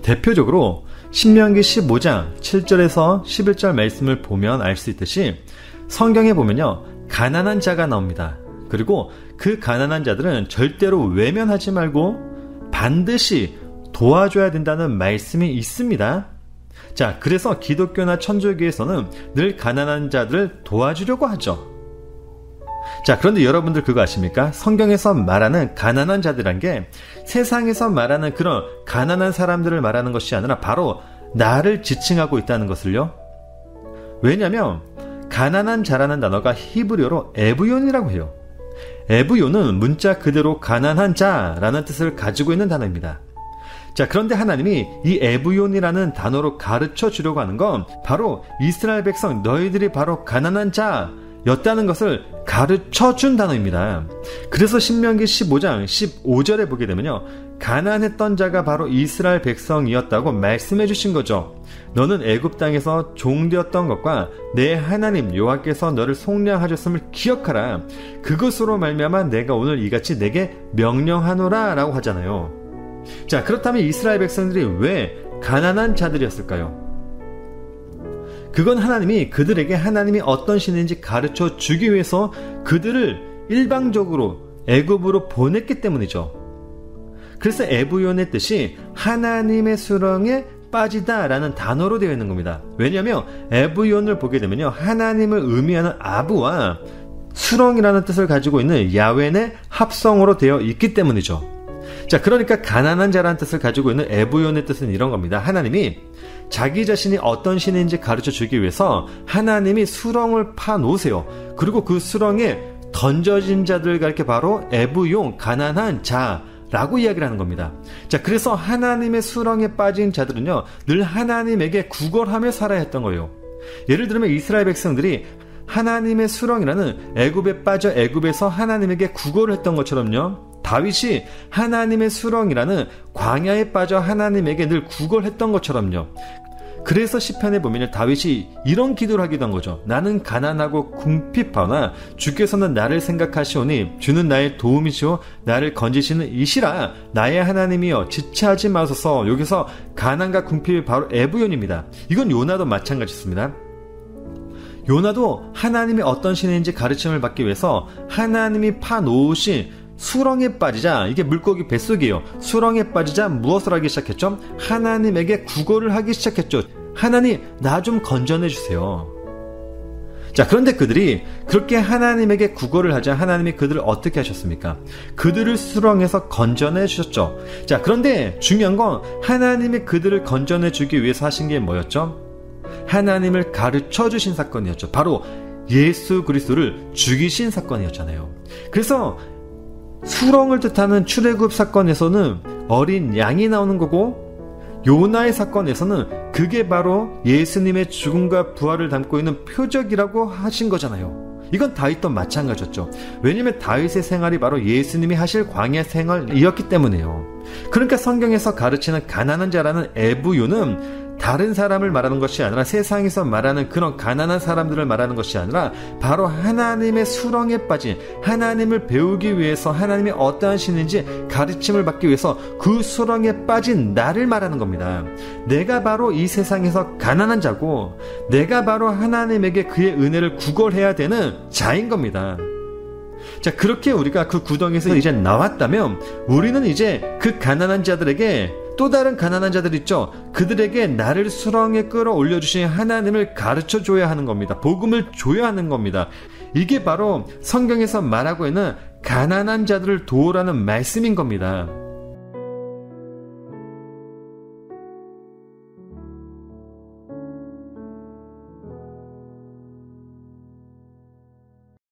대표적으로 신명기 15장 7절에서 11절 말씀을 보면 알 수 있듯이 성경에 보면요, 가난한 자가 나옵니다. 그리고 그 가난한 자들은 절대로 외면하지 말고 반드시 도와줘야 된다는 말씀이 있습니다. 자, 그래서 기독교나 천주교에서는 늘 가난한 자들을 도와주려고 하죠. 자, 그런데 여러분들 그거 아십니까? 성경에서 말하는 가난한 자들이란 게 세상에서 말하는 그런 가난한 사람들을 말하는 것이 아니라 바로 나를 지칭하고 있다는 것을요. 왜냐하면 가난한 자라는 단어가 히브리어로 에브욘이라고 해요. 에브욘은 문자 그대로 가난한 자라는 뜻을 가지고 있는 단어입니다. 자, 그런데 하나님이 이 에브욘이라는 단어로 가르쳐 주려고 하는 건 바로 이스라엘 백성 너희들이 바로 가난한 자였다는 것을 가르쳐 준 단어입니다. 그래서 신명기 15장 15절에 보게 되면요, 가난했던 자가 바로 이스라엘 백성이었다고 말씀해 주신 거죠. 너는 애굽 땅에서 종되었던 것과 내 하나님 여호와께서 너를 속량하셨음을 기억하라. 그것으로 말미암아 내가 오늘 이같이 내게 명령하노라 라고 하잖아요. 자, 그렇다면 이스라엘 백성들이 왜 가난한 자들이었을까요? 그건 하나님이 그들에게 하나님이 어떤 신인지 가르쳐 주기 위해서 그들을 일방적으로 애굽으로 보냈기 때문이죠. 그래서 에브욘의 뜻이 하나님의 수렁에 빠지다 라는 단어로 되어 있는 겁니다. 왜냐하면 에브욘을 보게 되면요, 하나님을 의미하는 아부와 수렁이라는 뜻을 가지고 있는 야훼의 합성어로 되어 있기 때문이죠. 자, 그러니까 가난한 자라는 뜻을 가지고 있는 에브욘의 뜻은 이런 겁니다. 하나님이 자기 자신이 어떤 신인지 가르쳐 주기 위해서 하나님이 수렁을 파 놓으세요. 그리고 그 수렁에 던져진 자들과 이렇게 바로 에브욘, 가난한 자라고 이야기를 하는 겁니다. 자, 그래서 하나님의 수렁에 빠진 자들은요, 늘 하나님에게 구걸하며 살아야 했던 거예요. 예를 들면 이스라엘 백성들이 하나님의 수렁이라는 애굽에 빠져 애굽에서 하나님에게 구걸을 했던 것처럼요, 다윗이 하나님의 수렁이라는 광야에 빠져 하나님에게 늘 구걸했던 것처럼요. 그래서 시편에 보면 다윗이 이런 기도를 하기도 한 거죠. 나는 가난하고 궁핍하나 주께서는 나를 생각하시오니 주는 나의 도움이시오 나를 건지시는 이시라. 나의 하나님이여 지체하지 마소서. 여기서 가난과 궁핍이 바로 에브욘입니다. 이건 요나도 마찬가지였습니다. 요나도 하나님이 어떤 신인지 가르침을 받기 위해서 하나님이 파놓으신 수렁에 빠지자, 이게 물고기 뱃속이에요. 수렁에 빠지자 무엇을 하기 시작했죠? 하나님에게 구걸을 하기 시작했죠. 하나님, 나 좀 건져내 주세요. 자, 그런데 그들이 그렇게 하나님에게 구걸을 하자 하나님이 그들을 어떻게 하셨습니까? 그들을 수렁에서 건져내 주셨죠. 자, 그런데 중요한 건 하나님이 그들을 건져내 주기 위해서 하신 게 뭐였죠? 하나님을 가르쳐 주신 사건이었죠. 바로 예수 그리스도를 죽이신 사건이었잖아요. 그래서 수렁을 뜻하는 출애굽 사건에서는 어린 양이 나오는 거고, 요나의 사건에서는 그게 바로 예수님의 죽음과 부활을 담고 있는 표적이라고 하신 거잖아요. 이건 다윗도 마찬가지였죠. 왜냐하면 다윗의 생활이 바로 예수님이 하실 광야 생활이었기 때문에요. 그러니까 성경에서 가르치는 가난한 자라는 에브욘은 다른 사람을 말하는 것이 아니라 세상에서 말하는 그런 가난한 사람들을 말하는 것이 아니라 바로 하나님의 수렁에 빠진, 하나님을 배우기 위해서 하나님이 어떠한 신인지 가르침을 받기 위해서 그 수렁에 빠진 나를 말하는 겁니다. 내가 바로 이 세상에서 가난한 자고 내가 바로 하나님에게 그의 은혜를 구걸해야 되는 자인 겁니다. 자, 그렇게 우리가 그 구덩이에서 이제 나왔다면 우리는 이제 그 가난한 자들에게, 또 다른 가난한 자들 있죠, 그들에게 나를 수렁에 끌어올려 주신 하나님을 가르쳐 줘야 하는 겁니다. 복음을 줘야 하는 겁니다. 이게 바로 성경에서 말하고 있는 가난한 자들을 도우라는 말씀인 겁니다.